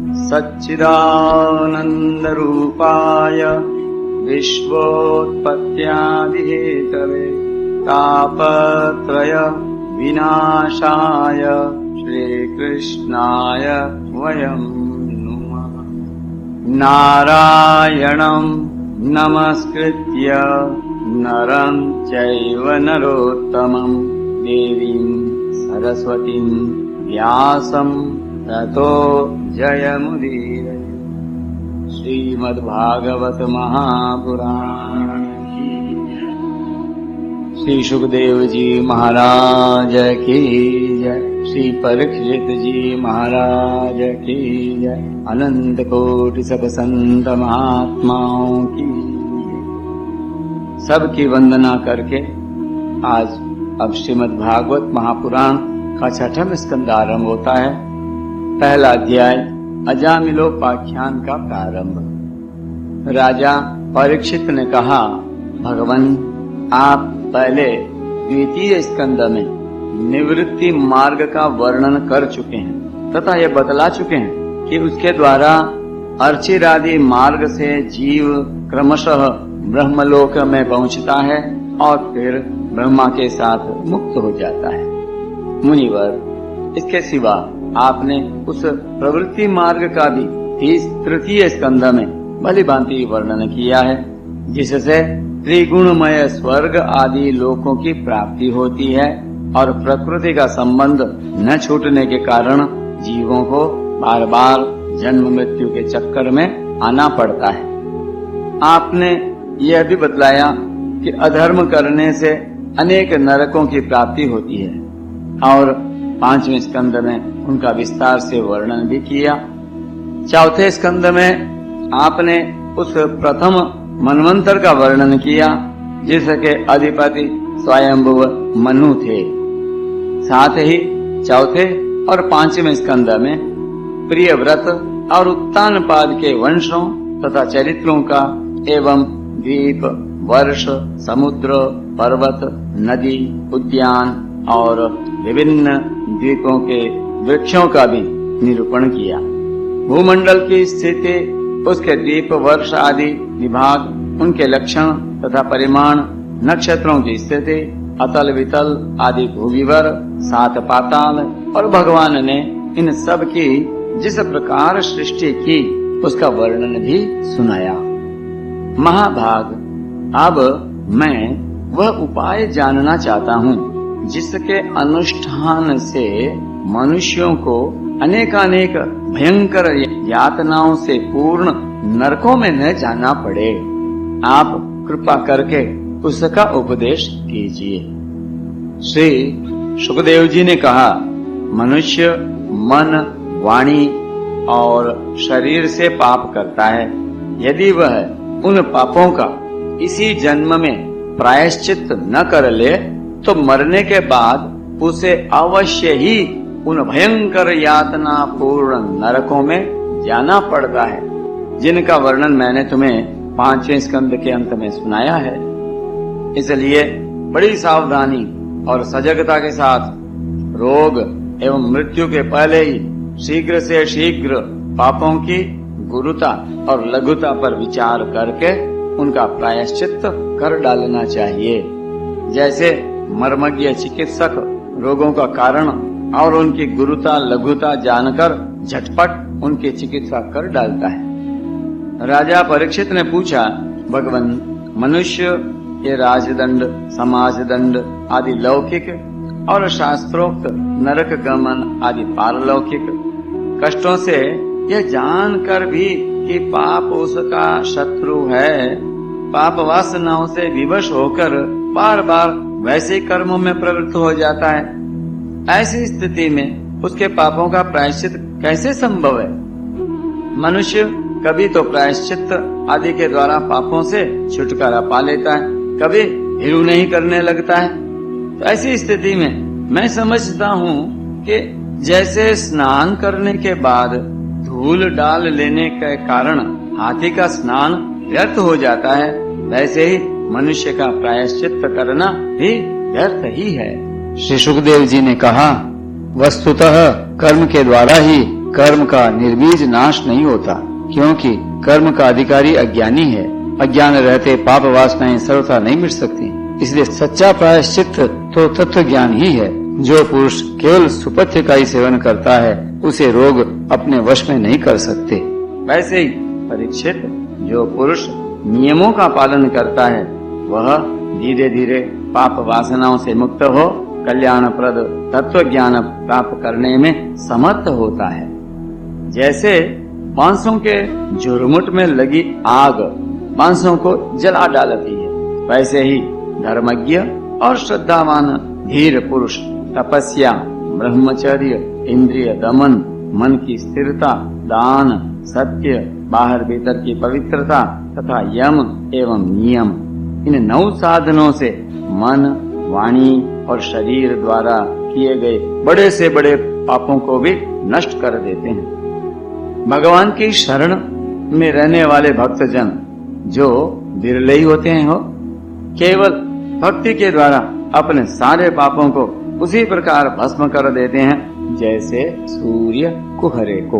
सच्चिदानन्दरूपाय विश्वोत्पत्त्यादिहेतवे तापत्रय विनाशाय श्रीकृष्णाय वयं नुमः। नारायणं नमस्कृत्य नरं चैव नरोत्तमं देवीं सरस्वतीं व्यासं ततो जयमुदीरये। श्रीमद्भागवत महापुराण। श्री सुखदेव जी महाराज की जय। श्री परीक्षित जी महाराज की जय। अनंत कोटि सब संत महात्माओं की सबकी वंदना करके आज अब श्रीमद् भागवत महापुराण का 6वां स्कंद आरंभ होता है। पहला अध्याय अजामिलोपाख्यान का प्रारंभ। राजा परीक्षित ने कहा, भगवान आप पहले द्वितीय स्कंद में निवृत्ति मार्ग का वर्णन कर चुके हैं तथा ये बतला चुके हैं कि उसके द्वारा अर्चिरादि मार्ग से जीव क्रमशः ब्रह्मलोक में पहुंचता है और फिर ब्रह्मा के साथ मुक्त हो जाता है। मुनिवर, इसके सिवा आपने उस प्रवृत्ति मार्ग का भी तृतीय स्कंद में भली भांति वर्णन किया है, जिससे त्रिगुणमय स्वर्ग आदि लोकों की प्राप्ति होती है और प्रकृति का संबंध न छूटने के कारण जीवों को बार बार जन्म मृत्यु के चक्कर में आना पड़ता है। आपने यह भी बतलाया कि अधर्म करने से अनेक नरकों की प्राप्ति होती है और 5वें स्कंद में उनका विस्तार से वर्णन भी किया। 4थे स्कंद में आपने उस प्रथम मनवंतर का वर्णन किया जिसके अधिपति स्वयंभुव मनु थे। साथ ही 4थे और 5वें स्कंद में प्रियव्रत और उत्तानपाद के वंशों तथा चरित्रों का एवं द्वीप, वर्ष, समुद्र, पर्वत, नदी, उद्यान और विभिन्न द्वीपों के वृक्षों का भी निरूपण किया। भूमंडल की स्थिति, उसके द्वीप, वर्ष आदि विभाग, उनके लक्षण तथा परिमाण, नक्षत्रों की स्थिति, अतल वितल आदि भूविवर, 7 पाताल और भगवान ने इन सब की जिस प्रकार सृष्टि की उसका वर्णन भी सुनाया। महाभाग, अब मैं वह उपाय जानना चाहता हूँ जिसके अनुष्ठान से मनुष्यों को अनेकानेक भयंकर यातनाओं से पूर्ण नरकों में न जाना पड़े। आप कृपा करके उसका उपदेश कीजिए। श्री सुखदेव जी ने कहा, मनुष्य मन, वाणी और शरीर से पाप करता है। यदि वह उन पापों का इसी जन्म में प्रायश्चित न कर ले तो मरने के बाद उसे अवश्य ही उन भयंकर यातना पूर्ण नरकों में जाना पड़ता है, जिनका वर्णन मैंने तुम्हें 5वें स्कंद के अंत में सुनाया है। इसलिए बड़ी सावधानी और सजगता के साथ रोग एवं मृत्यु के पहले ही शीघ्र से शीघ्र पापों की गुरुता और लघुता पर विचार करके उनका प्रायश्चित कर डालना चाहिए। जैसे मर्मज्ञ चिकित्सक रोगों का कारण और उनकी गुरुता लघुता जानकर झटपट उनकी चिकित्सा कर डालता है। राजा परीक्षित ने पूछा, भगवान, मनुष्य ये राजदंड, समाजदंड आदि लौकिक और शास्त्रोक्त नरक गमन आदि पारलौकिक कष्टों से यह जानकर भी कि पाप उसका शत्रु है, पाप वासनाओं से विवश होकर बार बार वैसे कर्मों में प्रवृत्त हो जाता है। ऐसी स्थिति में उसके पापों का प्रायश्चित कैसे संभव है? मनुष्य कभी तो प्रायश्चित आदि के द्वारा पापों से छुटकारा पा लेता है, कभी हिड़ू नहीं करने लगता है। तो ऐसी स्थिति में मैं समझता हूँ कि जैसे स्नान करने के बाद धूल डाल लेने के कारण हाथी का स्नान व्यर्थ हो जाता है, वैसे ही मनुष्य का प्रायश्चित करना भी व्यर्थ ही है। श्री सुखदेव जी ने कहा, वस्तुतः कर्म के द्वारा ही कर्म का निर्बीज नाश नहीं होता, क्योंकि कर्म का अधिकारी अज्ञानी है। अज्ञान रहते पाप वासनाएं सर्वथा नहीं मिट सकती। इसलिए सच्चा प्रायश्चित तो तत्व ज्ञान ही है। जो पुरुष केवल सुपथ्य का ही सेवन करता है, उसे रोग अपने वश में नहीं कर सकते। वैसे ही परीक्षित, जो पुरुष नियमों का पालन करता है, वह धीरे धीरे पाप वासनाओं से मुक्त हो कल्याणप्रद तत्व ज्ञान प्राप्त करने में समर्थ होता है। जैसे बांसों के झुरमुट में लगी आग बांसों को जला डालती है, वैसे ही धर्मज्ञ और श्रद्धावान धीर पुरुष तपस्या, ब्रह्मचर्य, इंद्रिय दमन, मन की स्थिरता, दान, सत्य, बाहर भीतर की पवित्रता तथा यम एवं नियम, इन 9 साधनों से मन, वाणी और शरीर द्वारा किए गए बड़े से बड़े पापों को भी नष्ट कर देते हैं। भगवान की शरण में रहने वाले भक्तजन जो बिरले ही होते हैं, हो केवल भक्ति के द्वारा अपने सारे पापों को उसी प्रकार भस्म कर देते हैं जैसे सूर्य कुहरे को।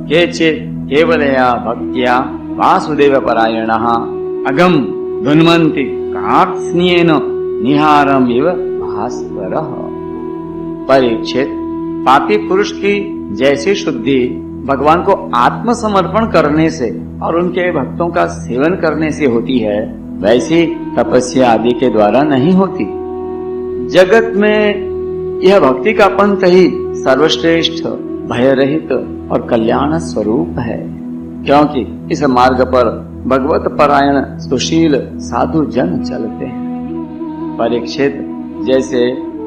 केचे केवलया भक्त्या वासुदेव परायणः अगम धुन्वन्ति कार्त्स्न्येन निहारम इव भास्वरः। परीक्षित, पापी पुरुष की जैसी शुद्धि भगवान को आत्मसमर्पण करने से और उनके भक्तों का सेवन करने से होती है, वैसी तपस्या आदि के द्वारा नहीं होती। जगत में यह भक्ति का पंथ ही सर्वश्रेष्ठ, भय रहित और कल्याण स्वरूप है, क्योंकि इस मार्ग पर भगवत परायण सुशील साधु जन चलते हैं। परीक्षित, जैसे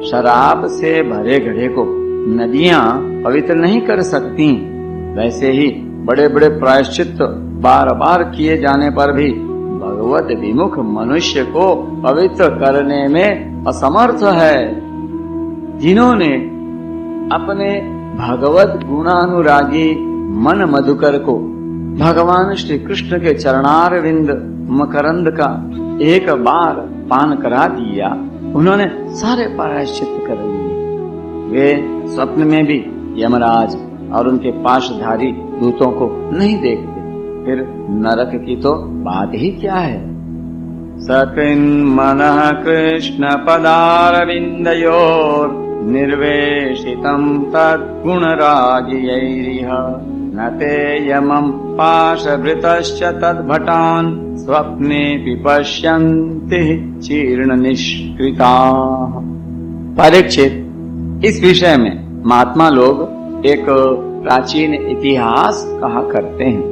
शराब से भरे घड़े को नदियां पवित्र नहीं कर सकती, वैसे ही बड़े बड़े प्रायश्चित बार बार किए जाने पर भी भगवत विमुख मनुष्य को पवित्र करने में असमर्थ है। जिन्होंने अपने भगवत गुणानुरागी मन मधुकर को भगवान श्री कृष्ण के चरणारविंद मकरंद का एक बार पान करा दिया, उन्होंने सारे प्रायश्चित कर लिए। वे स्वप्न में भी यमराज और उनके पाशधारी दूतों को नहीं देखते, फिर नरक की तो बात ही क्या है। सकृन् मनः कृष्ण पदारविन्दयोर निर्वेशितं तद्गुणरागियैरिह न ते यमं पाशभृतश्च तद्भटान् स्वप्नेऽपि पश्यन्ति चीर्ण निष्कृताः। परीक्षित, इस विषय में महात्मा लोग एक प्राचीन इतिहास कहा करते हैं।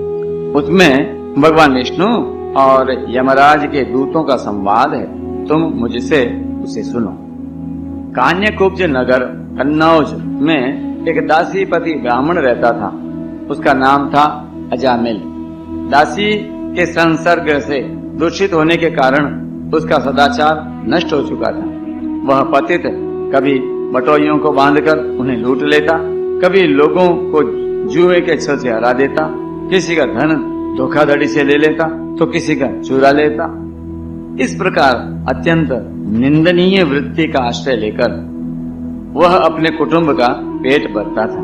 उसमें भगवान विष्णु और यमराज के दूतों का संवाद है। तुम मुझसे उसे सुनो। कान्यकुब्ज नगर कन्नौज में एक दासीपति ब्राह्मण रहता था। उसका नाम था अजामिल। दासी के संसर्ग से दूषित होने के कारण उसका सदाचार नष्ट हो चुका था। वह पतित कभी बटोइयों को बांधकर उन्हें लूट लेता, कभी लोगों को जुए के छल से हरा देता, किसी का धन धोखाधड़ी से ले लेता तो किसी का चुरा लेता। इस प्रकार अत्यंत निंदनीय वृत्ति का आश्रय लेकर वह अपने कुटुंब का पेट भरता था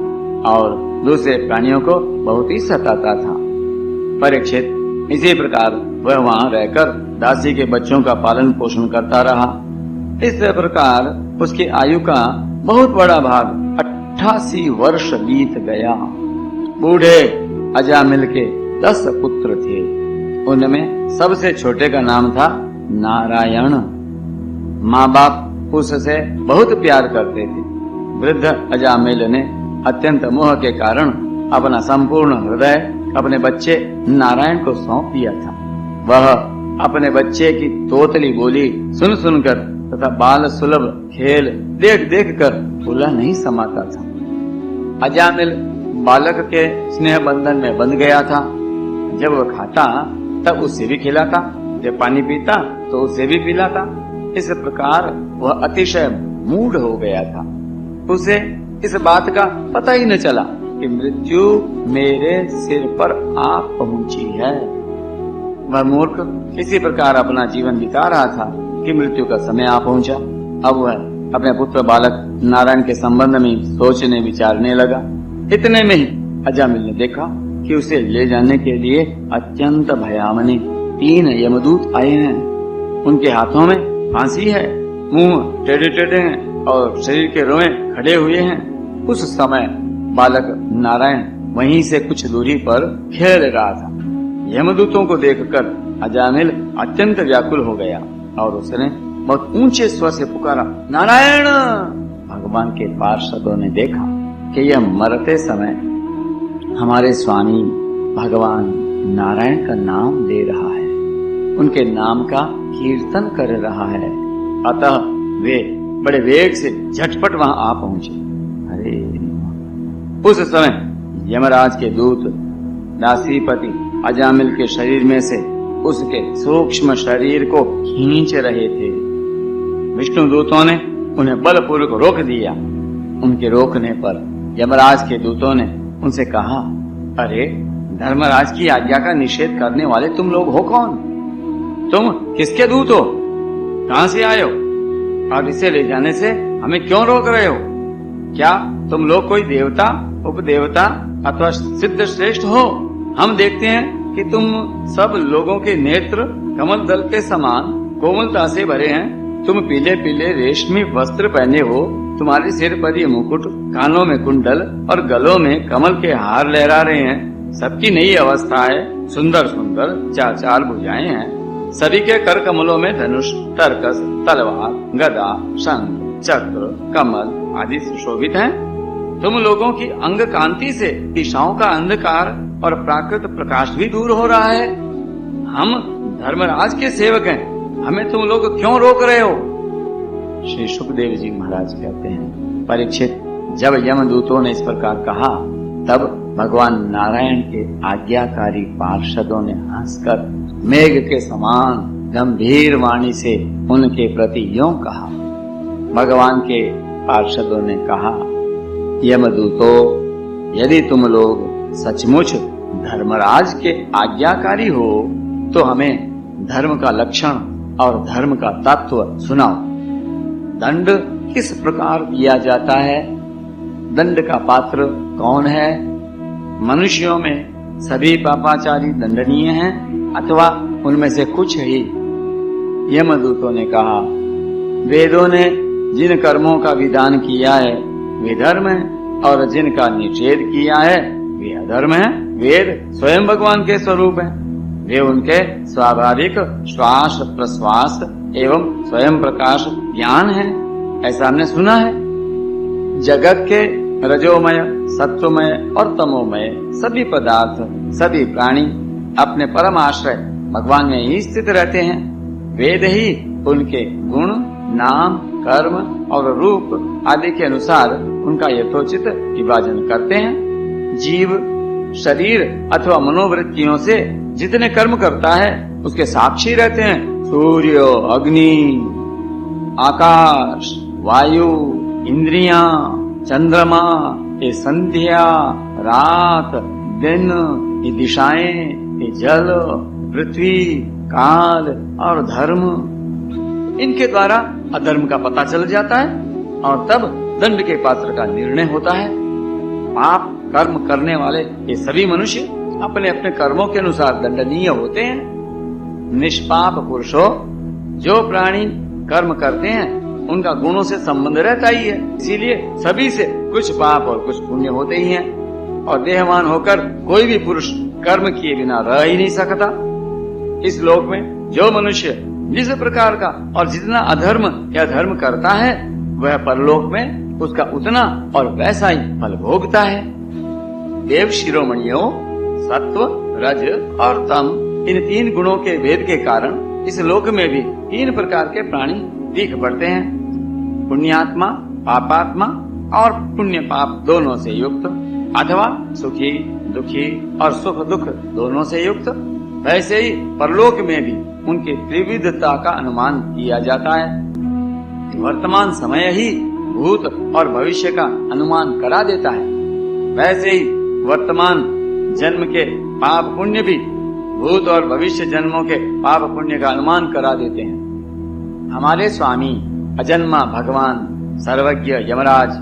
और दूसरे प्राणियों को बहुत ही सताता था। परीक्षित, इसी प्रकार वह वहां रहकर दासी के बच्चों का पालन पोषण करता रहा। इस प्रकार उसकी आयु का बहुत बड़ा भाग 88 वर्ष बीत गया। बूढ़े अजामिल के 10 पुत्र थे। उनमें सबसे छोटे का नाम था नारायण। माँ बाप उससे बहुत प्यार करते थे। वृद्ध अजामिल ने अत्यंत मोह के कारण अपना संपूर्ण हृदय अपने बच्चे नारायण को सौंप दिया था। वह अपने बच्चे की तोतली बोली सुन सुनकर तथा बाल सुलभ खेल देख देख कर भूला नहीं समाता था। अजामिल बालक के स्नेह बंधन में बंध गया था। जब वह खाता तब उससे भी खिलाता, जब पानी पीता तो उसे भी पिलाता। इस प्रकार वह अतिशय मूढ़ हो गया था। उसे इस बात का पता ही न चला कि मृत्यु मेरे सिर पर आ पहुंची है। वह मूर्ख इसी प्रकार अपना जीवन बिता रहा था कि मृत्यु का समय आ पहुंचा। अब वह अपने पुत्र बालक नारायण के संबंध में सोचने विचारने लगा। इतने में ही अजामिल ने देखा कि उसे ले जाने के लिए अत्यंत भयावनी 3 यमदूत आए हैं। उनके हाथों में फांसी है, मुंह टेढ़े टेढ़े हैं और शरीर के रोए खड़े हुए हैं। उस समय बालक नारायण वहीं से कुछ दूरी पर खेल रहा था। यमदूतों को देखकर अजामिल अत्यंत व्याकुल हो गया और उसने बहुत ऊंचे स्वर से पुकारा, नारायण। भगवान के पार्षदों ने देखा कि यह मरते समय हमारे स्वामी भगवान नारायण का नाम ले रहा है, उनके नाम का कीर्तन कर रहा है। अतः वे बड़े वेग से झटपट वहां आ पहुंचे। अरे उस समय यमराज के दूत दासीपति अजामिल के शरीर में से उसके सूक्ष्म शरीर को खींच रहे थे। विष्णु दूतों ने उन्हें बलपूर्वक रोक दिया। उनके रोकने पर यमराज के दूतों ने उनसे कहा, अरे धर्मराज की आज्ञा का निषेध करने वाले तुम लोग हो कौन? तुम किसके दूत हो? कहां से आए हो? और इसे ले जाने से हमें क्यों रोक रहे हो? क्या तुम लोग कोई देवता, उपदेवता अथवा सिद्ध श्रेष्ठ हो? हम देखते हैं कि तुम सब लोगों के नेत्र कमल दल के समान कोमलता से भरे हैं। तुम पीले पीले रेशमी वस्त्र पहने हो, तुम्हारे सिर पर ये मुकुट, कानों में कुंडल और गलों में कमल के हार लहरा रहे हैं। सबकी नई अवस्था है, सुंदर सुंदर 4 भुजाएं हैं। सभी के कर कमलों में धनुष, तरकस, तलवार, गदा, शंख, चक्र, कमल आदि सुशोभित हैं। तुम लोगों की अंग कांति से दिशाओं का अंधकार और प्राकृत प्रकाश भी दूर हो रहा है। हम धर्मराज के सेवक हैं, हमें तुम लोग क्यों रोक रहे हो? श्री सुखदेव जी महाराज कहते हैं, परीक्षित, जब यमदूतों ने इस प्रकार कहा तब भगवान नारायण के आज्ञाकारी पार्षदों ने हंसकर मेघ के समान गंभीर वाणी से उनके प्रति यूं कहा। भगवान के पार्षदों ने कहा, यमदूतों, यदि तुम लोग सचमुच धर्मराज के आज्ञाकारी हो तो हमें धर्म का लक्षण और धर्म का तत्व सुनाओ। दंड किस प्रकार दिया जाता है? दंड का पात्र कौन है? मनुष्यों में सभी पापाचारी दंडनीय हैं अथवा उनमें से कुछ ही? यमदूतों ने कहा, वेदों ने जिन कर्मों का विधान किया है वे धर्म है और जिनका निषेध किया है वे अधर्म है। वेद स्वयं भगवान के स्वरूप है, वे उनके स्वाभाविक श्वास प्रश्वास एवं स्वयं प्रकाश ज्ञान है, ऐसा हमने सुना है। जगत के रजोमय, सत्वमय और तमोमय सभी पदार्थ, सभी प्राणी अपने परम आश्रय भगवान में ही स्थित रहते हैं। वेद ही उनके गुण, नाम, कर्म और रूप आदि के अनुसार उनका यथोचित विभाजन करते हैं। जीव शरीर अथवा मनोवृत्तियों से जितने कर्म करता है उसके साक्षी रहते हैं सूर्य, अग्नि, आकाश, वायु, इंद्रियां, चंद्रमा, ये संध्या, रात, दिन, ये दिशाएं, ये जल, पृथ्वी, काल और धर्म, इनके द्वारा अधर्म का पता चल जाता है और तब दंड के पात्र का निर्णय होता है। पाप कर्म करने वाले ये सभी मनुष्य अपने अपने कर्मों के अनुसार दंडनीय होते हैं। निष्पाप पुरुषों, जो प्राणी कर्म करते हैं उनका गुणों से संबंध रहता ही है, इसीलिए सभी से कुछ पाप और कुछ पुण्य होते ही हैं और देहवान होकर कोई भी पुरुष कर्म किए बिना रह ही नहीं सकता। इस लोक में जो मनुष्य जिस प्रकार का और जितना अधर्म या धर्म करता है वह परलोक में उसका उतना और वैसा ही फल भोगता है। देव शिरोमणियों, सत्व, रज और तम, इन 3 गुणों के भेद के कारण इस लोक में भी 3 प्रकार के प्राणी दिख पड़ते हैं। पुण्यात्मा, पापात्मा और पुण्य पाप दोनों से युक्त, अथवा सुखी, दुखी और सुख दुख दोनों से युक्त। वैसे ही परलोक में भी उनकी त्रिविधता का अनुमान किया जाता है। वर्तमान समय ही भूत और भविष्य का अनुमान करा देता है, वैसे ही वर्तमान जन्म के पाप पुण्य भी भूत और भविष्य जन्मों के पाप पुण्य का अनुमान करा देते हैं। हमारे स्वामी अजन्मा भगवान सर्वज्ञ यमराज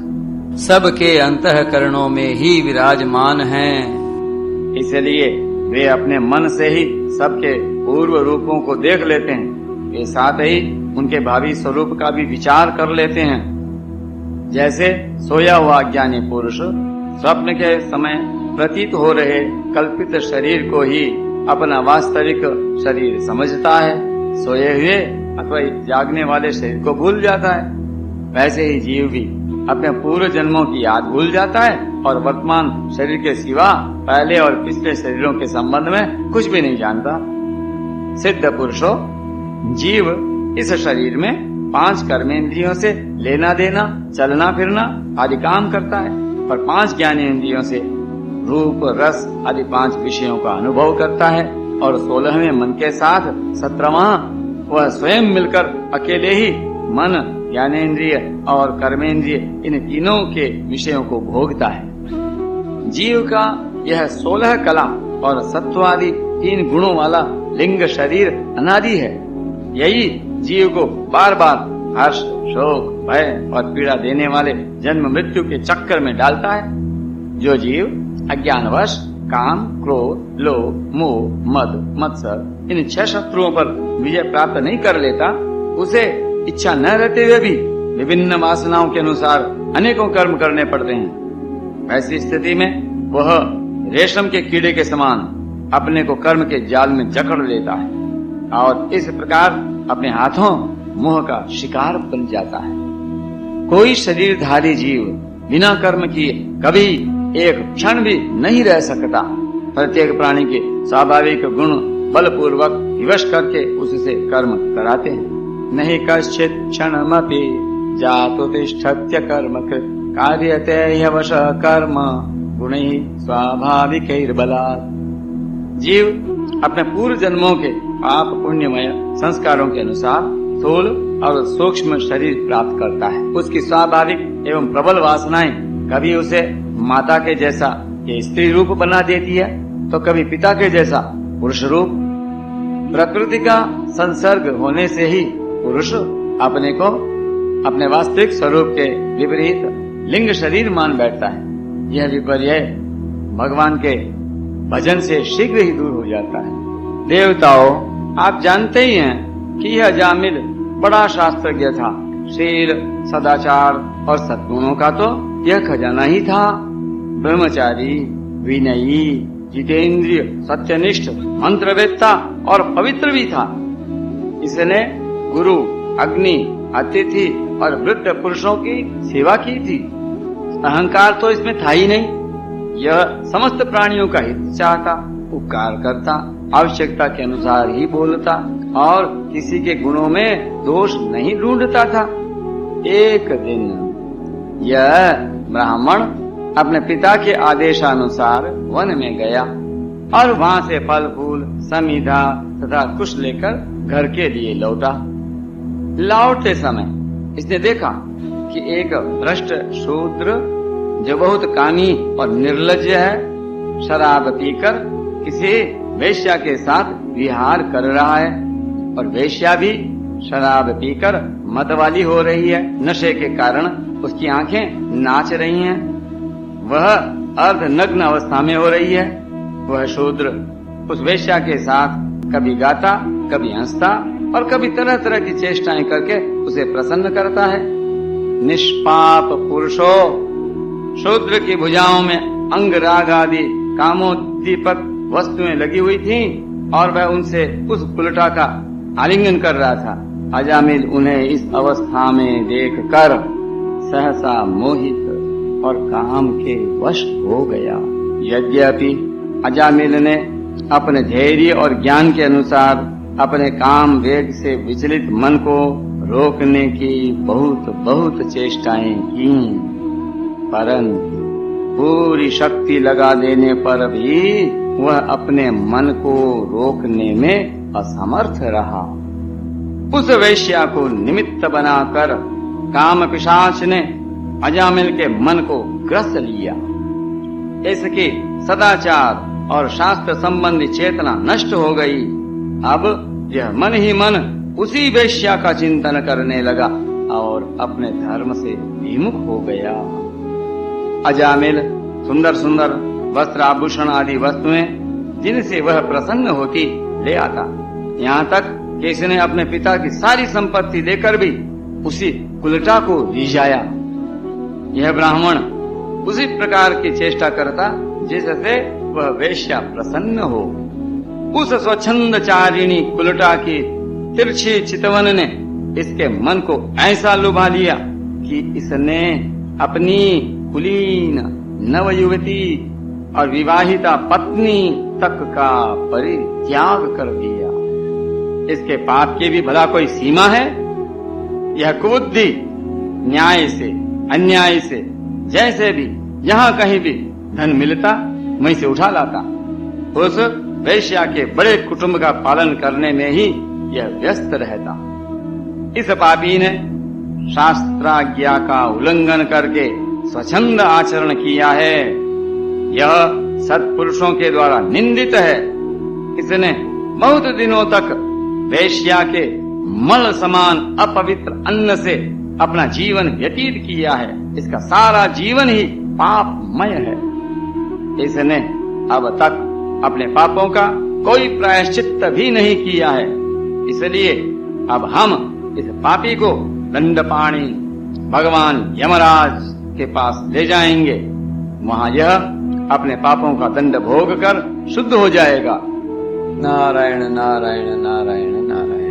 सबके अंतःकरणों में ही विराजमान हैं। इसलिए वे अपने मन से ही सबके पूर्व रूपों को देख लेते हैं। वे साथ ही उनके भावी स्वरूप का भी विचार कर लेते हैं। जैसे सोया हुआ ज्ञानी पुरुष स्वप्न के समय प्रतीत हो रहे कल्पित शरीर को ही अपना वास्तविक शरीर समझता है, सोए हुए अथवा जागने वाले शरीर को भूल जाता है। वैसे ही जीव भी अपने पूर्व जन्मों की याद भूल जाता है और वर्तमान शरीर के सिवा पहले और पिछले शरीरों के संबंध में कुछ भी नहीं जानता। सिद्ध पुरुषों, जीव इस शरीर में 5 कर्मेंद्रियों से लेना देना, चलना फिरना आदि काम करता है और 5 ज्ञानेंद्रियों से रूप रस आदि 5 विषयों का अनुभव करता है और 16वें मन के साथ 17वां वह स्वयं मिलकर अकेले ही मन, ज्ञानेंद्रिय और कर्मेंद्रिय इन तीनों के विषयों को भोगता है। जीव का यह 16 कला और सत्वादि 3 गुणों वाला लिंग शरीर अनादि है। यही जीव को बार बार हर्ष, शोक, भय और पीड़ा देने वाले जन्म मृत्यु के चक्कर में डालता है। जो जीव अज्ञानवश काम, क्रोध, लोभ, मोह, मद, मत्सर इन 6 शत्रुओं पर विजय प्राप्त नहीं कर लेता, उसे इच्छा न रहते हुए भी विभिन्न वासनाओं के अनुसार अनेकों कर्म करने पड़ते हैं। ऐसी स्थिति में वह रेशम के कीड़े के समान अपने को कर्म के जाल में जकड़ लेता है और इस प्रकार अपने हाथों मोह का शिकार बन जाता है। कोई शरीरधारी जीव बिना कर्म किए कभी एक क्षण भी नहीं रह सकता। प्रत्येक प्राणी के स्वाभाविक गुण बलपूर्वक विवश करके उससे कर्म कराते हैं। नहीं कश्चित क्षणमपि जातु तिष्ठत्य कर्मकृत् कार्यते ह्यवश कर्म गुणैः स्वाभाविकैर्बलात्। जीव अपने पूर्व जन्मों के पाप पुण्यमय संस्कारों के अनुसार स्थूल और सूक्ष्म शरीर प्राप्त करता है। उसकी स्वाभाविक एवं प्रबल वासनाएं कभी उसे माता के जैसा ये स्त्री रूप बना देती है तो कभी पिता के जैसा पुरुष रूप। प्रकृति का संसर्ग होने से ही पुरुष अपने को अपने वास्तविक स्वरूप के विपरीत लिंग शरीर मान बैठता है। यह विपर्य भगवान के भजन से शीघ्र ही दूर हो जाता है। देवताओं, आप जानते ही हैं कि यह जामिल बड़ा शास्त्रज्ञ था। शील, सदाचार और सद्गुणों का तो यह खजाना ही था। ब्रह्मचारी, विनयी, जितेंद्रिय, सत्यनिष्ठ, मंत्रवेत्ता और पवित्र भी था। इसने गुरु, अग्नि, अतिथि और वृद्ध पुरुषों की सेवा की थी। अहंकार तो इसमें था ही नहीं। यह समस्त प्राणियों का हित चाहता, उपकार करता, आवश्यकता के अनुसार ही बोलता और किसी के गुणों में दोष नहीं ढूंढता था। एक दिन यह ब्राह्मण अपने पिता के आदेशानुसार वन में गया और वहां से फल फूल, समीधा तथा कुश लेकर घर के लिए लौटा। लौटते समय इसने देखा कि एक भ्रष्ट शूद्र जो बहुत कामी और निर्लज्ज है, शराब पीकर किसी वेश्या के साथ विहार कर रहा है और वेश्या भी शराब पीकर मतवाली हो रही है। नशे के कारण उसकी आंखें नाच रही हैं। वह अर्ध नग्न अवस्था में हो रही है। वह शूद्र उस वेश्या के साथ कभी गाता, कभी हंसता और कभी तरह तरह की चेष्टाएं करके उसे प्रसन्न करता है। निष्पाप पुरुषो, शूद्र की भुजाओं में अंगराग आदि कामोद्दीपक वस्तुएं लगी हुई थीं और वह उनसे उस उल्टा का आलिंगन कर रहा था। अजामिल उन्हें इस अवस्था में देखकर सहसा मोहित और काम के वश हो गया। यद्यपि अजामिल ने अपने धैर्य और ज्ञान के अनुसार अपने काम वेग से विचलित मन को रोकने की बहुत चेष्टाएं की, परंतु पूरी शक्ति लगा देने पर भी वह अपने मन को रोकने में असमर्थ रहा। उस वेश्या को निमित्त बनाकर काम पिशाच ने अजामिल के मन को ग्रस लिया। इसकी सदाचार और शास्त्र संबंधी चेतना नष्ट हो गई। अब यह मन ही मन उसी वेश्या का चिंतन करने लगा और अपने धर्म से विमुख हो गया। अजामिल सुंदर सुंदर वस्त्र आभूषण आदि वस्तुएं जिनसे वह प्रसन्न होती ले आता। यहाँ तक कि इसने अपने पिता की सारी संपत्ति देकर भी उसी कुलटा को रिझाया। यह ब्राह्मण उसी प्रकार की चेष्टा करता जिससे वह वेश्या प्रसन्न हो। उस स्वच्छंदचारिणी कुलटा की तिरछी चितवन ने इसके मन को ऐसा लुभा लिया कि इसने अपनी कुलीन नवयुवती और विवाहिता पत्नी तक का परित्याग कर दिया। इसके पाप की भी भला कोई सीमा है? यह कुबुद्धि न्याय से अन्याय से जैसे भी जहाँ कहीं भी धन मिलता वहीं से उठा लाता। उस वैश्या के बड़े कुटुंब का पालन करने में ही यह व्यस्त रहता। इस पापी ने शास्त्राज्ञा का उल्लंघन करके स्वच्छंद आचरण किया है। यह सत्पुरुषों के द्वारा निंदित है। इसने बहुत दिनों तक वेश्या के मल समान अपवित्र अन्न से अपना जीवन व्यतीत किया है। इसका सारा जीवन ही पापमय है। इसने अब तक अपने पापों का कोई प्रायश्चित्त भी नहीं किया है। इसलिए अब हम इस पापी को दंडपाणी भगवान यमराज के पास ले जाएंगे। वहां यह अपने पापों का दंड भोग कर शुद्ध हो जाएगा। नारायण नारायण नारायण नारायण।